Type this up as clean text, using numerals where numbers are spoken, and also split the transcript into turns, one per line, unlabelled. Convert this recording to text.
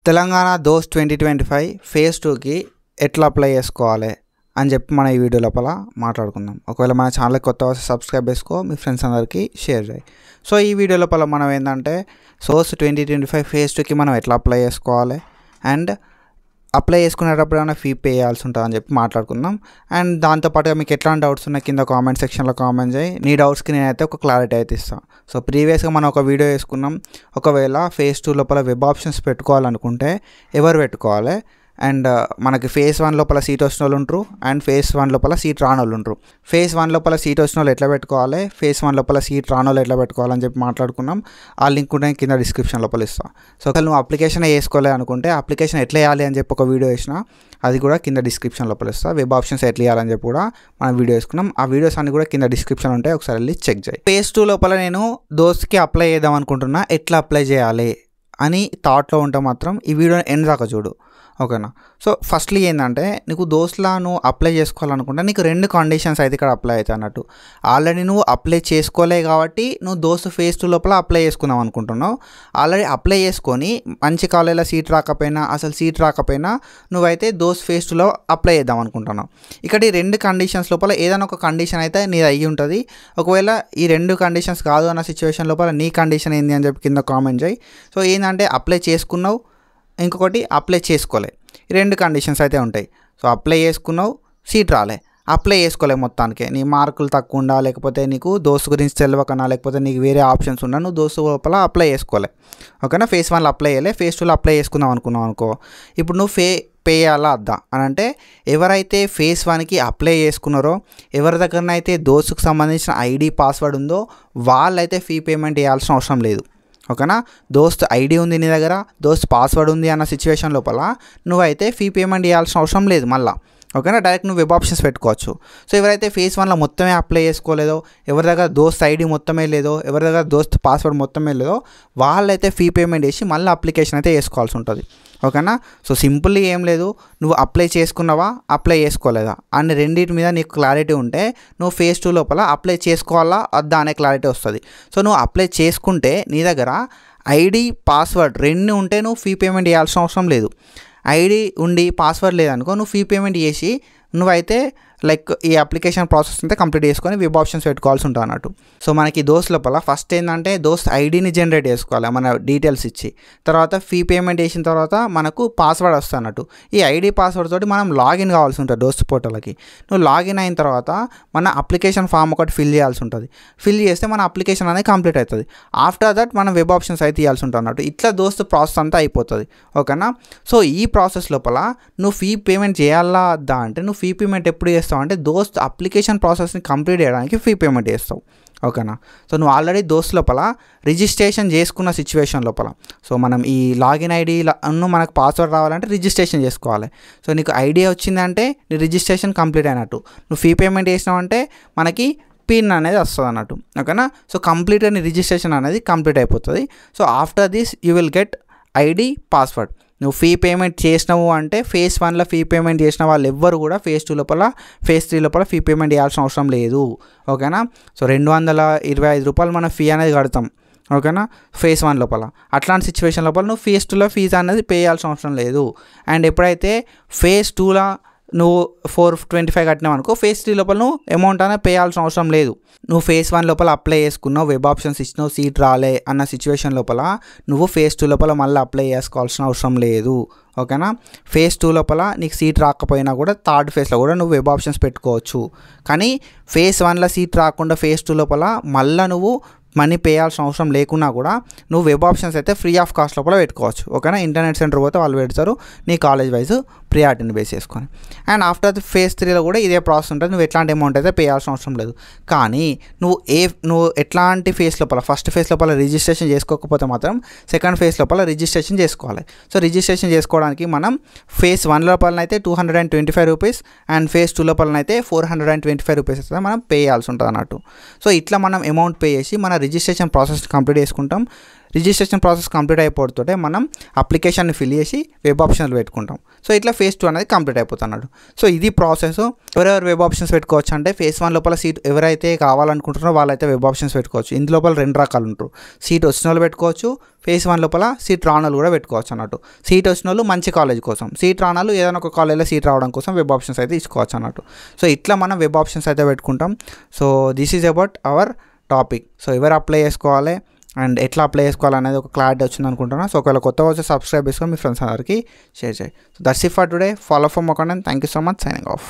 తెలంగాణ దోస్త్ 2025 ఫేజ్ 2కి ఎట్లా అప్లై చేసుకోవాలి అని చెప్పి మన ఈ వీడియో లోపల మాట్లాడుకుందాం. ఒకవేళ మన ఛానల్కి కొత్త వస్తే సబ్స్క్రైబ్ చేసుకో, మీ ఫ్రెండ్స్ అందరికీ షేర్ చేయి. సో ఈ వీడియో లోపల మనం ఏంటంటే దోస్త్ 2025 ఫేజ్ 2కి మనం ఎట్లా అప్లై చేసుకోవాలి అండ్ అప్లై చేసుకునేటప్పుడు ఏమైనా ఫీ పే చేయాల్సి ఉంటుందని చెప్పి మాట్లాడుకుందాం. అండ్ దాంతోపాటుగా మీకు ఎట్లాంటి డౌట్స్ ఉన్నాయి కింద కామెంట్ సెక్షన్లో కామెంట్ చేయి. నీ డౌట్స్కి నేనైతే ఒక క్లారిటీ అయితే ఇస్తాను. సో ప్రీవియస్గా మనం ఒక వీడియో వేసుకున్నాం. ఒకవేళ ఫేజ్ 2 లోపల వెబ్ ఆప్షన్స్ పెట్టుకోవాలనుకుంటే ఎవరు పెట్టుకోవాలి అండ్ మనకి ఫేజ్ 1 లోపల సీట్ వచ్చిన వాళ్ళు ఉంటారు అండ్ ఫేజ్ 1 లోపల సీట్ రాని వాళ్ళు ఉంటారు. ఫేజ్ 1 లోపల సీట్ వచ్చిన వాళ్ళు ఎట్లా పెట్టుకోవాలి, ఫేజ్ 1 లోపల సీట్ రాని వాళ్ళు ఎట్లా పెట్టుకోవాలని చెప్పి మాట్లాడుకున్నాం. ఆ లింక్ కూడా కింద డిస్క్రిప్షన్ లోపల ఇస్తాను. సో ఒకవేళ నువ్వు అప్లికేషన్ వేసుకోవాలి అనుకుంటే అప్లికేషన్ ఎట్లా వేయాలి అని చెప్పి ఒక వీడియో వేసిన, అది కూడా కింద డిస్క్రిప్షన్ లోపల ఇస్తాను. వెబ్ ఆప్షన్స్ ఎట్లా వేయాలని చెప్పి కూడా మనం వీడియో వేసుకున్నాం. ఆ వీడియోస్ అన్ని కూడా కింద డిస్క్రిప్షన్ ఉంటాయి, ఒకసారి వెళ్ళి చెక్ చేయి. ఫేజ్ 2 లోపల నేను దోస్త్కి అప్లై చేద్దాం అనుకుంటున్నా, ఎట్లా అప్లై చేయాలి అని థాట్లో ఉంటే మాత్రం ఈ వీడియోని ఎండ్ దాకా చూడు, ఓకేనా. సో ఫస్ట్లీ ఏంటంటే నీకు దోస్త్లా నువ్వు అప్లై చేసుకోవాలనుకుంటే నీకు 2 కండిషన్స్ అయితే ఇక్కడ అప్లై అవుతాయి అన్నట్టు. ఆల్రెడీ నువ్వు అప్లై చేసుకోలే కాబట్టి నువ్వు దోస్త్ ఫేజ్ 2 లోపల అప్లై చేసుకుందాం అనుకుంటున్నావు. ఆల్రెడీ అప్లై చేసుకొని మంచి కాలేజీలో సీట్ రాకపోయినా, అసలు సీట్ రాకపోయినా నువ్వైతే దోస్త్ ఫేజ్ 2లో అప్లై చేద్దాం అనుకుంటున్నావు. ఇక్కడ ఈ 2 కండిషన్స్ లోపల ఏదైనా ఒక కండిషన్ అయితే నీది అయ్యి ఉంటుంది. ఒకవేళ ఈ 2 కండిషన్స్ కాదు అన్న సిచ్యువేషన్ లోపల నీ కండిషన్ ఏంది అని చెప్పి కింద కామెంట్ చేయి. సో ఏంటంటే అప్లై చేసుకున్నావు, ఇంకొకటి అప్లై చేసుకోలే, ఈ 2 కండిషన్స్ అయితే ఉంటాయి. సో అప్లై చేసుకున్నావు, సీట్ రాలే, అప్లై చేసుకోలే, మొత్తానికి నీ మార్కులు తక్కువ ఉండా, లేకపోతే నీకు దోస్త్ గురించి తెలియకనా, లేకపోతే నీకు వేరే ఆప్షన్స్ ఉన్నా నువ్వు దోస్త్ లోపల అప్లై చేసుకోలే, ఓకేనా. ఫేజ్ 1లో అప్లై చేయలే, ఫేజ్ 2లో అప్లై చేసుకుందాం అనుకున్నావు అనుకో. ఇప్పుడు నువ్వు పే చేయాలా వద్దా అని అంటే ఎవరైతే ఫేజ్ 1కి అప్లై చేసుకున్నారో, ఎవరి దగ్గరనైతే దోస్తుకు సంబంధించిన ఐడి పాస్వర్డ్ ఉందో వాళ్ళైతే ఫీ పేమెంట్ చేయాల్సిన అవసరం లేదు, ఓకేనా. దోస్త్ ఐడి ఉంది నీ దగ్గర, దోస్త్ పాస్వర్డ్ ఉంది అన్న సిచ్యువేషన్ లోపల నువ్వైతే ఫీ పేమెంట్ చేయాల్సిన అవసరం లేదు మళ్ళీ, ఓకేనా. డైరెక్ట్ నువ్వు వెబ్ ఆప్షన్స్ పెట్టుకోవచ్చు. సో ఎవరైతే ఫేజ్ 1లో మొత్తమే అప్లై చేసుకోలేదో, ఎవరి దగ్గర దోస్త్ ఐడి మొత్తమే లేదో, ఎవరి దగ్గర దోస్త్ పాస్వర్డ్ మొత్తమే లేదో వాళ్ళైతే ఫీ పేమెంట్ చేసి మళ్ళీ అప్లికేషన్ అయితే వేసుకోవాల్సి ఉంటుంది, ఓకేనా. సో సింపుల్లీ ఏం లేదు, నువ్వు అప్లై చేసుకున్నావా, అప్లై చేసుకోలేదా అని రెండింటి మీద నీకు క్లారిటీ ఉంటే నువ్వు ఫేజ్ 2 లోపల అప్లై చేసుకోవాలా వద్దా అనే క్లారిటీ వస్తుంది. సో నువ్వు అప్లై చేసుకుంటే నీ దగ్గర ఐడి పాస్వర్డ్ 2 ఉంటే నువ్వు ఫీ పేమెంట్ చేయాల్సిన అవసరం లేదు. ఐడి ఉండి పాస్వర్డ్ లేదనుకో నువ్వు ఫీ పేమెంట్ చేసి నువ్వైతే లైక్ ఈ అప్లికేషన్ ప్రాసెస్ అంతా కంప్లీట్ చేసుకొని వెబ్ ఆప్షన్స్ పెట్టుకోవాల్సి ఉంటుంది అన్నట్టు. సో మనకి దోస్త్ లోపల ఫస్ట్ ఏంటంటే దోస్త్ ఐడిని జనరేట్ చేసుకోవాలి మన డీటెయిల్స్ ఇచ్చి, తర్వాత ఫీ పేమెంట్ చేసిన తర్వాత మనకు పాస్వర్డ్ వస్తుంది అన్నట్టు. ఈ ఐడి పాస్వర్డ్ తోటి మనం లాగిన్ కావాల్సి ఉంటుంది దోస్త్ పోర్టల్కి. నువ్వు లాగిన్ అయిన తర్వాత మన అప్లికేషన్ ఫామ్ ఒకటి ఫిల్ చేయాల్సి ఉంటుంది. ఫిల్ చేస్తే మన అప్లికేషన్ అనేది కంప్లీట్ అవుతుంది. ఆఫ్టర్ దట్ మనం వెబ్ ఆప్షన్స్ అయితే ఇవ్వాల్సి ఉంటుంది అన్నట్టు. ఇట్లా దోస్త్ ప్రాసెస్ అంతా అయిపోతుంది, ఓకేనా. సో ఈ ప్రాసెస్ లోపల నువ్వు ఫీ పేమెంట్ చేయాలా వద్దా అంటే నువ్వు ఫీ పేమెంట్ ఎప్పుడు చేస్తావు అంటే దోస్త్ అప్లికేషన్ ప్రాసెస్ని కంప్లీట్ చేయడానికి ఫీ పేమెంట్ చేస్తావు, ఓకేనా. సో నువ్వు ఆల్రెడీ దోస్త్ లోపల రిజిస్ట్రేషన్ చేసుకున్న సిచ్యువేషన్ లోపల, సో మనం ఈ లాగిన్ ఐడి మనకు పాస్వర్డ్ రావాలంటే రిజిస్ట్రేషన్ చేసుకోవాలి. సో నీకు ఐడియా వచ్చిందంటే నీ రిజిస్ట్రేషన్ కంప్లీట్ అయినట్టు. నువ్వు ఫీ పేమెంట్ చేసినావంటే మనకి పిన్ అనేది వస్తుంది అన్నట్టు, ఓకేనా. సో కంప్లీట్గా నీ రిజిస్ట్రేషన్ అనేది కంప్లీట్ అయిపోతుంది. So after this you will get ID password. నువ్వు ఫీ పేమెంట్ చేసినావు అంటే ఫేజ్ 1లో ఫీ పేమెంట్ చేసిన వాళ్ళు ఎవ్వరు కూడా ఫేజ్ 2 లోపల ఫేజ్ 3 లోపల ఫీ పేమెంట్ చేయాల్సిన అవసరం లేదు, ఓకేనా. సో 225 రూపాయలు మనం ఫీ అనేది కడతాం, ఓకేనా, ఫేజ్ 1 లోపల. అట్లాంటి సిచ్యువేషన్ లోపల నువ్వు ఫేజ్ 2లో ఫీజు అనేది పే చేయాల్సిన అవసరం లేదు. అండ్ ఎప్పుడైతే ఫేజ్ 2లో నువ్వు 425 కట్టినావు అనుకో, ఫేజ్ 3 లోపల నువ్వు అమౌంట్ అనేది పే చేయాల్సిన అవసరం లేదు. నువ్వు ఫేజ్ 1 లోపల అప్లై చేసుకున్నావు, వెబ్ ఆప్షన్స్ ఇచ్చినావు, సీట్ రాలే అన్న సిచ్యువేషన్ లోపల నువ్వు ఫేజ్ 2 లోపల మళ్ళీ అప్లై చేసుకోవాల్సిన అవసరం లేదు, ఓకేనా. ఫేజ్ 2 లోపల నీకు సీట్ రాకపోయినా కూడా థర్డ్ ఫేజ్లో కూడా నువ్వు వెబ్ ఆప్షన్స్ పెట్టుకోవచ్చు. కానీ ఫేజ్ 1లో సీట్ రాకుండా ఫేజ్ 2 లోపల మళ్ళీ నువ్వు మనీ పే చేయాల్సిన అవసరం లేకున్నా కూడా నువ్వు వెబ్ ఆప్షన్స్ అయితే ఫ్రీ ఆఫ్ కాస్ట్ లోపల పెట్టుకోవచ్చు, ఓకేనా. ఇంటర్నెట్ సెంటర్ పోతే వాళ్ళు పెడతారు నీ కాలేజ్ వైజ్ ప్రియారిటీని బేస్ చేసుకొని. అండ్ ఆఫ్టర్ ఫేజ్ 3లో కూడా ఇదే ప్రాసెస్ ఉంటుంది. నువ్వు ఎట్లాంటి అమౌంట్ అయితే పే చేయాల్సిన అవసరం లేదు. కానీ నువ్వు ఎట్లాంటి ఫేజ్ లోపల ఫస్ట్ ఫేజ్ లోపల రిజిస్ట్రేషన్ చేసుకోకపోతే మాత్రం సెకండ్ ఫేజ్ లోపల రిజిస్ట్రేషన్ చేసుకోవాలి. సో రిజిస్ట్రేషన్ చేసుకోవడానికి మనం phase 1 లోపలనైతే 225 rupees and phase 2 లోపలనైతే 425 rupees అయితే మనం పే చేయాల్సి ఉంటుంది అన్నట్టు. సో ఇట్లా మనం అమౌంట్ పే చేసి మన రిజిస్ట్రేషన్ ప్రాసెస్ కంప్లీట్ చేసుకుంటాం. రిజిస్ట్రేషన్ ప్రాసెస్ కంప్లీట్ అయిపోతుంటే మనం అప్లికేషన్ని ఫిల్ చేసి వెబ్ ఆప్షన్లు పెట్టుకుంటాం. సో ఇట్లా ఫేజ్ 2 అనేది కంప్లీట్ అయిపోతున్నాడు. సో ఇది ప్రాసెస్. ఎవరెవరు వెబ్ ఆప్షన్స్ పెట్టుకోవచ్చు అంటే ఫేజ్ 1 లోపల సీట్ ఎవరైతే కావాలనుకుంటున్నారో వాళ్ళైతే వెబ్ ఆప్షన్స్ పెట్టుకోవచ్చు. ఇందు లోపల 2 రకాలు ఉంటారు. సీట్ వచ్చిన వాళ్ళు పెట్టుకోవచ్చు, ఫేజ్ 1 లోపల సీట్ రాని వాళ్ళు కూడా పెట్టుకోవచ్చు అన్నట్టు. సీట్ వచ్చిన వాళ్ళు మంచి కాలేజ్ కోసం, సీట్ రాని వాళ్ళు ఏదైనా ఒక కాలేజ్లో సీట్ రావడం కోసం వెబ్ ఆప్షన్స్ అయితే ఇచ్చుకోవచ్చు అన్నట్టు. సో ఇట్లా మనం వెబ్ ఆప్షన్స్ అయితే పెట్టుకుంటాం. So this is about our topic. So ఎవరు అప్లై చేసుకోవాలి అండ్ ఎట్లా అప్లై చేసుకోవాలనేది ఒక క్లారిటీ వచ్చింది అనుకుంటున్నాను. సో ఒకవేళ కొత్తగా వచ్చి సబ్స్క్రైబ్ చేసుకొని మీ ఫ్రెండ్స్ అందరికీ షేర్ చేయండి. So that's it for today. Follow for more content. Thank you so much. Signing off.